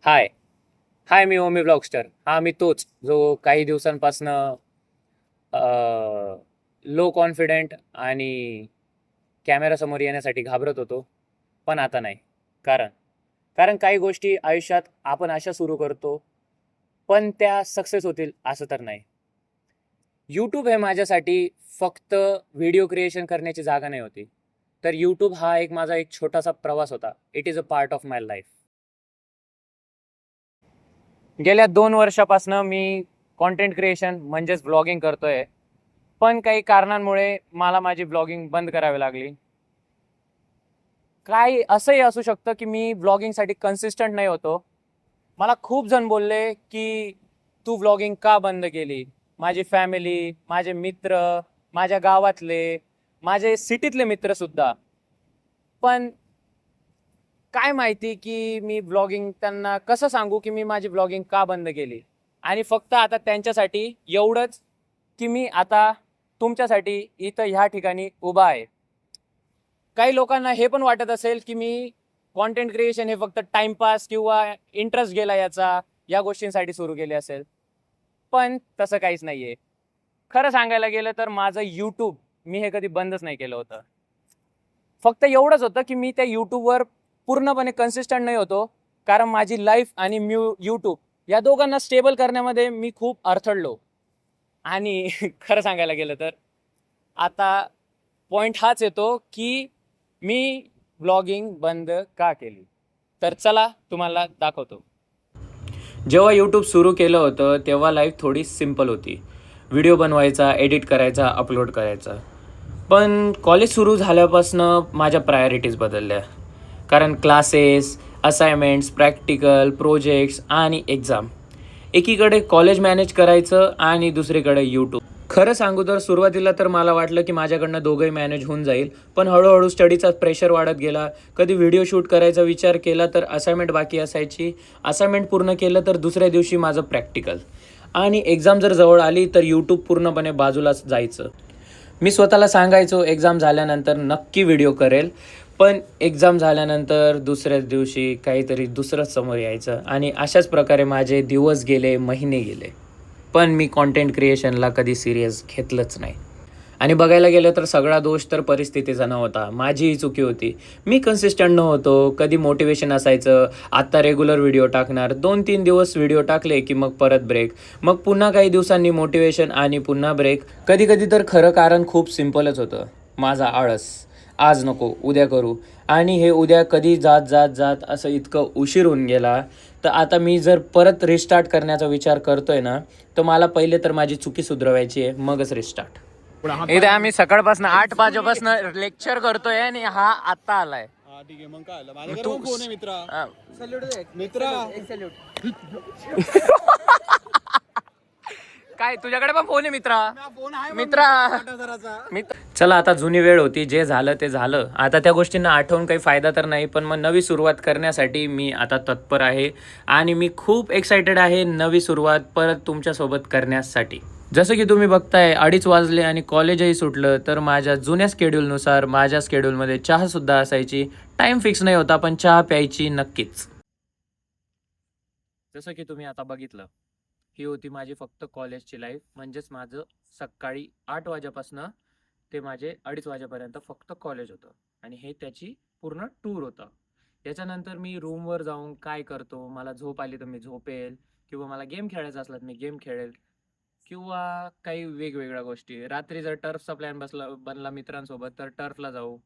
हाय हाय मी ओमी blogster. हा मी तोच जो काही दिवसांपासनं लो कॉन्फिडेंट आणि कॅमेरासमोर येण्यासाठी घाबरत होतो, पण आता नाही. कारण कारण काही गोष्टी आयुष्यात आपण अशा सुरू करतो, पण त्या सक्सेस होतील असं तर नाही. यूट्यूब हे माझ्यासाठी फक्त व्हिडिओ क्रिएशन करण्याची जागा नाही होती, तर यूट्यूब हा माझा एक छोटासा प्रवास होता. It is a part of my life. गेल्या 2 वर्षापासनं मी कॉन्टेंट क्रिएशन म्हणजेच व्लॉगिंग करतोय. पण काही कारणांमुळे मला माझी व्लॉगिंग बंद करावी लागली. काय असंही असू शकतं की मी व्लॉगिंगसाठी कन्सिस्टंट नाही होतो. मला खूप जण बोलले की तू व्लॉगिंग का बंद केली. माझी फॅमिली, माझे मित्र, माझ्या गावातले, माझे सिटीतले मित्रसुद्धा. पण काय माहिती की मी व्लॉगिंग त्यांना कसं सांगू की मी माझी व्लॉगिंग का बंद केली. आणि फक्त आता त्यांच्यासाठी एवढंच की मी आता तुमच्यासाठी इथं ह्या ठिकाणी उभा आहे. काही लोकांना हे पण वाटत असेल की मी कॉन्टेंट क्रिएशन हे फक्त टाइमपास किंवा इंटरेस्ट गेला या गोष्टींसाठी सुरू केले असेल. पण तसं काहीच नाहीये. खरं सांगायला गेलं तर माझं यूट्यूब मी हे कधी बंदच नाही केलं होतं. फक्त एवढंच होतं की मी त्या यूट्यूबवर पूर्णपणे कन्सिस्टंट नाही होतो, कारण माझी लाईफ आणि यूट्यूब या दोघांना स्टेबल करण्यामध्ये मी खूप अडथळलो. आणि खरं सांगायला गेलं तर आता पॉइंट हाच येतो की मी व्लॉगिंग बंद का केली. तर चला तुम्हाला दाखवतो. जेव्हा यूट्यूब सुरू केलं होतं तेव्हा लाईफ थोडी सिम्पल होती. व्हिडिओ बनवायचा, एडिट करायचा, अपलोड करायचा. पण कॉलेज सुरू झाल्यापासनं माझ्या प्रायोरिटीज बदलल्या. कारण क्लासेस, असाइनमेंट्स, प्रॅक्टिकल, प्रोजेक्ट्स आणि एक्झाम. एकीकडे कॉलेज मॅनेज करायचं आणि दुसरीकडे यूट्यूब. खरं सांगू तर सुरुवातीला तर मला वाटलं की माझ्याकडनं दोघंही मॅनेज होऊन जाईल. पण हळूहळू स्टडीचा प्रेशर वाढत गेला. कधी व्हिडिओ शूट करायचा विचार केला तर असाइनमेंट बाकी असायची. असाइनमेंट पूर्ण केलं तर दुसऱ्या दिवशी माझं प्रॅक्टिकल. आणि एक्झाम जर जवळ आली तर यूट्यूब पूर्णपणे बाजूलाच जायचं. मी स्वतःला सांगायचो एक्झाम झाल्यानंतर नक्की व्हिडिओ करेल. पण एक्झाम झाल्यानंतर दुसऱ्याच दिवशी काहीतरी दुसरंच समोर यायचं आणि अशाच प्रकारे माझे दिवस गेले, महिने गेले. पण मी कॉन्टेंट क्रिएशनला कधी सिरियस घेतलंच नाही. आणि बघायला गेलं तर सगळा दोष तर परिस्थितीचा नव्हता, माझीही चुकी होती. मी कन्सिस्टंट नव्हतो. कधी मोटिवेशन असायचं, आत्ता रेग्युलर व्हिडिओ टाकणार, 2-3 दिवस व्हिडिओ टाकले की मग परत ब्रेक, मग पुन्हा काही दिवसांनी मोटिवेशन आणि पुन्हा ब्रेक. कधी कधी तर खरं कारण खूप सिम्पलच होतं, माझा आळस. आज नको, उद्या करू. आणि हे उद्या कधी जात जात जात असं इतकं उशीर होऊन गेला. तर आता मी जर परत रिस्टार्ट करण्याचा विचार करतोय ना, तर मला पहिले तर माझी चुकी सुधरवायची आहे, मगच रिस्टार्ट. इथे आम्ही सकाळपासून 8 वाजेपासून लेक्चर करतोय आणि हा आत्ता आलाय. हा ठीक आहे, मग काय आलं माझ्याकडे तू पण फोन आहे मित्रा. अ, सल्यूट दे मित्रा. काय तुझ्याकडे पण फोन आहे मित्रा? फोन आहे मित्रा. 60,000चा. चला आता जुनी वेळ होती, जे झालं ते झालं. आता त्या गोष्टींना आठवून काही फायदा तर नाही, पण मग नवी सुरुवात करण्यासाठी मी आता तत्पर आहे. आणि मी खूप एक्सायटेड आहे नवी सुरुवात परत तुमच्यासोबत करण्यासाठी. जसं की तुम्ही बघताय 2:30 वाजले आणि कॉलेजही सुटलं, तर माझ्या जुन्या स्केड्यूलनुसार माझ्या स्केड्यूलमध्ये चहासुद्धा असायची. टाईम फिक्स नाही होता, पण चहा प्यायची नक्कीच. जसं की तुम्ही आता बघितलं, ही होती माझी फक्त कॉलेजची लाईफ. म्हणजेच माझं सकाळी 8 वाजेपासनं ते माझे 2:30 वाजेपर्यंत फक्त कॉलेज होतं. आणि हे त्याची पूर्ण टूर होतं. याच्यानंतर मी रूमवर जाऊन काय करतो, मला झोप आली तर मी झोपेल, किंवा मला गेम खेळायचा असला तर मी गेम खेळेल, किंवा काही वेगवेगळ्या गोष्टी. रात्री जर टर्फचा प्लॅन बनला मित्रांसोबत तर टर्फला जाऊ.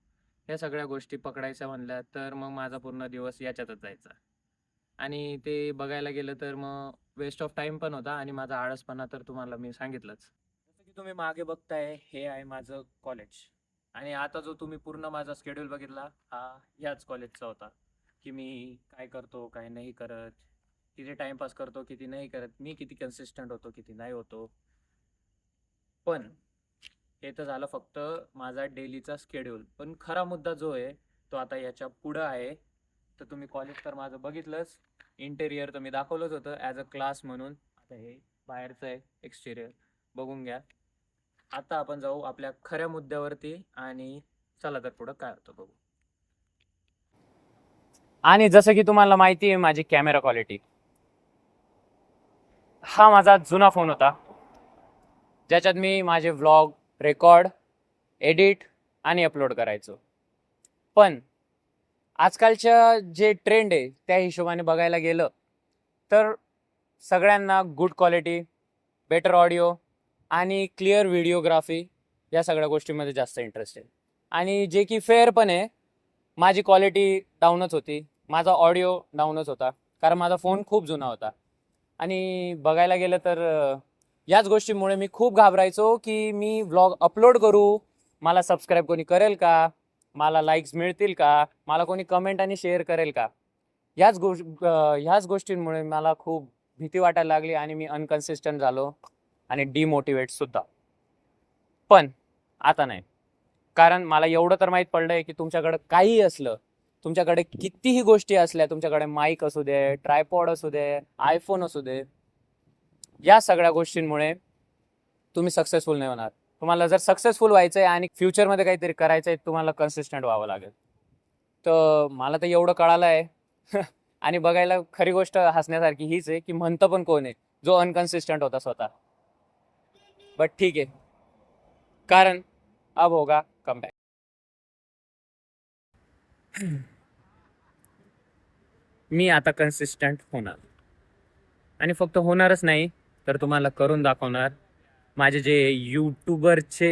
ह्या सगळ्या गोष्टी पकडायच्या म्हणल्या तर मग माझा पूर्ण दिवस याच्यातच जायचा. आणि ते बघायला गेलं तर मग वेस्ट ऑफ टाइम पण होता आणि माझा आळसपणा तर तुम्हाला मी सांगितलंच. जसं की तुम्ही मागे बघताय, हे आहे माझं कॉलेज. आणि आता जो तुम्ही पूर्ण माझा स्केड्यूल बघितला, हा ह्याच कॉलेजचा होता. की मी काय करतो, काय नाही करत, किती टाइमपास करतो, किती नाही करत, मी किती कन्सिस्टंट होतो, किती नाही होतो. पण हे तर झालं फक्त माझा डेलीचा स्केड्यूल. पण खरा मुद्दा जो आहे तो आता याच्या पुढं आहे. तर तुम्ही कॉलेज तर माझं बघितलंच, इंटेरियर तर मी दाखवलंच होतं ॲज अ क्लास म्हणून. आता हे बाहेरचं आहे, एक्सटेरियर बघून घ्या. आता आपण जाऊ आपल्या खऱ्या मुद्द्यावरती आणि चला तर पुढं काय होतं बघू. आणि जसं की तुम्हाला माहिती आहे माझी कॅमेरा क्वालिटी, हा माझा जुना फोन होता ज्याच्यात मी माझे व्लॉग रेकॉर्ड, एडिट आणि अपलोड करायचो. पण आजकालच्या जे ट्रेंड आहे त्या हिशोबाने बघायला गेलं तर सगळ्यांना गुड क्वालिटी, बेटर ऑडिओ आणि क्लिअर व्हिडिओग्राफी या सगळ्या गोष्टींमध्ये जास्त इंटरेस्ट आहे. आणि जे की फेअर पण आहे. माझी क्वालिटी डाऊनच होती, माझा ऑडिओ डाऊनच होता, कारण माझा फोन खूप जुना होता. आणि बघायला गेलं तर याच गोष्टीमुळे मी खूप घाबरायचो की मी व्लॉग अपलोड करू, मला सबस्क्राईब कोणी करेल का, मला लाईक्स मिळतील का, मला कोणी कमेंट आणि शेअर करेल का. ह्याच गोष्टींमुळे मला खूप भीती वाटायला लागली आणि मी अनकन्सिस्टंट झालो आणि डिमोटिवेटसुद्धा. पण आता नाही, कारण मला एवढं तर माहीत पडलं आहे की तुमच्याकडं काहीही असलं, तुमच्याकडे कितीही गोष्टी असल्या, तुमच्याकडे माईक असू दे, ट्रायपॉड असू दे, आयफोन असू दे, या सगळ्या गोष्टींमुळे तुम्ही सक्सेसफुल नाही होणार. तुम्हाला जर सक्सेसफुल व्हायचं आहे आणि फ्युचरमध्ये काहीतरी करायचं आहे, तुम्हाला कन्सिस्टंट व्हावं लागेल. तर मला तर एवढं कळालं आहे. आणि बघायला खरी गोष्ट हसण्यासारखी हीच आहे की म्हणतं पण कोण आहे, जो अनकन्सिस्टंट होता स्वतः. बट ठीक आहे, कारण अब होगा कमबॅक. मी आता कन्सिस्टंट होणार आणि फक्त होणारच नाही तर तुम्हाला करून दाखवणार. माझे जे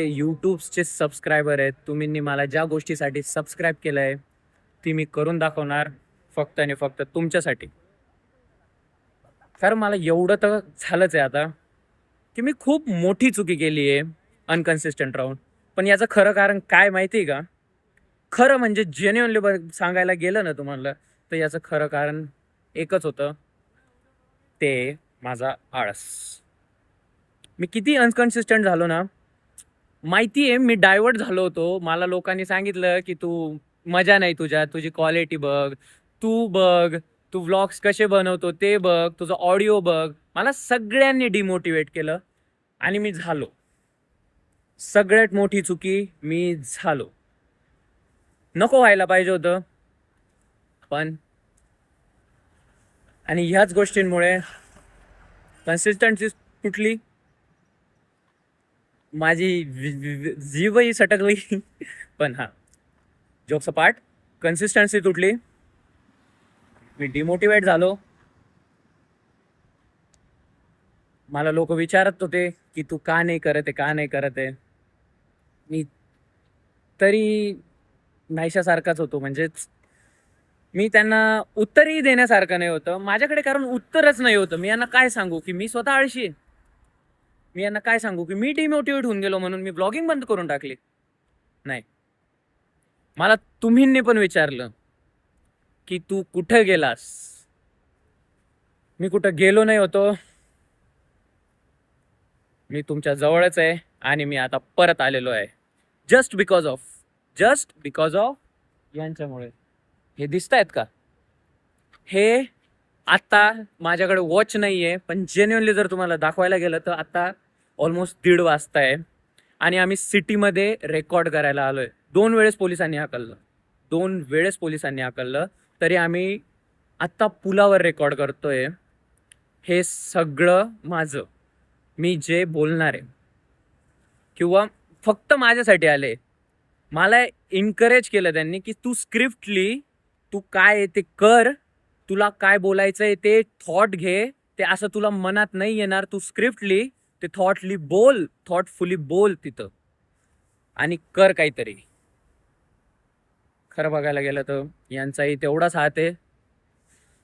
यूट्यूबचे सबस्क्रायबर आहेत, तुम्ही मला ज्या गोष्टीसाठी सबस्क्राईब केलं आहे ती मी करून दाखवणार, फक्त आणि फक्त तुमच्यासाठी. कारण मला एवढं तर झालंच आहे आता की मी खूप मोठी चुकी केली आहे अनकन्सिस्टंट राहून. पण याचं खरं कारण काय माहिती आहे का? खरं म्हणजे जेन्युअनली सांगायला गेलं ना तुम्हाला, तर याचं खरं कारण एकच होतं, ते माझा आळस. मी किती अनकन्सिस्टंट झालो ना, माहिती आहे. मी डायव्हर्ट झालो होतो. मला लोकांनी सांगितलं की तू, मजा नाही तुझ्यात, तुझी क्वालिटी बघ, तू व्लॉग्स कसे बनवतो ते बघ, तुझं ऑडिओ बघ. मला सगळ्यांनी डिमोटिवेट केलं आणि मी झालो. सगळ्यात मोठी चुकी मी झालो. नको व्हायला पाहिजे होतं, पण आणि ह्याच गोष्टींमुळे कन्सिस्टन्सी तुटली, माझी जीवही सटकली. पण हा, जोक्स अपार्ट, कन्सिस्टन्सी तुटली, मी डिमोटिवेट झालो. मला लोक विचारत होते की तू का नाही करत आहे, का नाही करत आहे. मी तरी नाहीशासारखाच होतो. म्हणजेच मी त्यांना उत्तरही देण्यासारखं नाही होतं माझ्याकडे, कारण उत्तरच नाही होतं. मी यांना काय सांगू की मी स्वतः आळशी आहे? मी यांना काय सांगू की मी डिमोटिवेट होऊन गेलो म्हणून मी ब्लॉगिंग बंद करून टाकली? नाही. मला तुम्हींनी पण विचारलं की तू कुठं गेलास. मी कुठं गेलो नाही होतो. मी तुमच्या जवळच आहे आणि मी आता परत आलेलो आहे. जस्ट बिकॉज ऑफ यांच्यामुळे. हे दिसतायत का? हे आता माझ्याकडे वॉच नाही आहे, पण जेन्युअनली जर तुम्हाला दाखवायला गेलं तर आता ऑलमोस्ट 1:30 वाजता आहे आणि आम्ही सिटीमध्ये रेकॉर्ड करायला आलोय. 2 वेळेस पोलिसांनी हाकललं तरी आम्ही आत्ता पुलावर रेकॉर्ड करतोय. हे सगळं माझं, मी जे बोलणार आहे, किंवा फक्त माझ्यासाठी आले. मला इन्करेज केलं त्यांनी की तू स्क्रिप्टली, तू काय आहे ते कर, तुला काय बोलायचं आहे ते थॉट घे, ते असं तुला मनात नाही येणार, तू स्क्रिप्टली ते थॉटफुली बोल तिथं आणि कर काहीतरी. खरं बघायला गेलं तर यांचाही तेवढाच हात आहे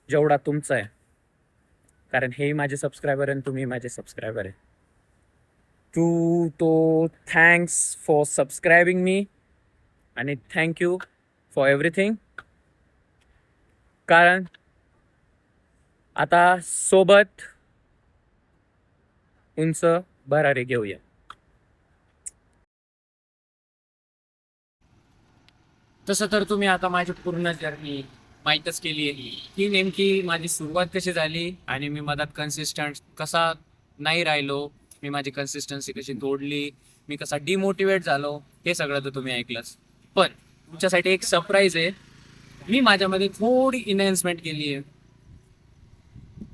जेवढा तुमचा आहे, कारण हेही माझे सबस्क्रायबर आहे आणि तुम्ही माझे सबस्क्रायबर आहे. तो थँक्स फॉर सबस्क्रायबिंग मी आणि थँक्यू फॉर एव्हरीथिंग. कारण आता सोबत उंच भरारी घेऊया. तसं तर तुम्ही आता माझी पूर्ण जर्नी माहीतच केली आहे की नेमकी माझी सुरुवात कशी झाली आणि मी मधात कन्सिस्टंट कसा नाही राहिलो, मी माझी कन्सिस्टन्सी कशी तोडली, मी कसा डिमोटिवेट झालो, हे सगळं तर तुम्ही ऐकलंच. पण तुमच्यासाठी एक सरप्राईज आहे. मी माझ्यामध्ये थोडी इन्व्हेस्टमेंट केली आहे.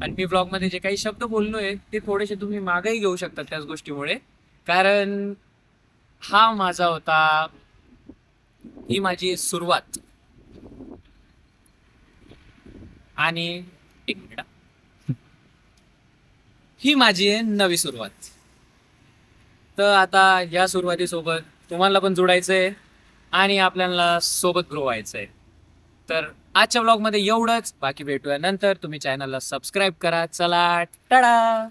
आणि मी ब्लॉग मध्ये जे काही शब्द बोललोय ते थोडेसे तुम्ही मागेही घेऊ शकता त्याच गोष्टीमुळे. कारण हा माझा होता, ही माझी सुरुवात. आणि एक मिनिट, ही माझी आहे नवी सुरुवात. तर आता या सुरुवातीसोबत तुम्हाला पण जोडायचंय आणि आपल्याला सोबत ग्रो व्हायचंय. तर आजच्या ब्लॉग मध्ये एवढंच. बाकी भेटूया नंतर. तुम्ही चॅनलला सबस्क्राईब करा. चला, टाटा.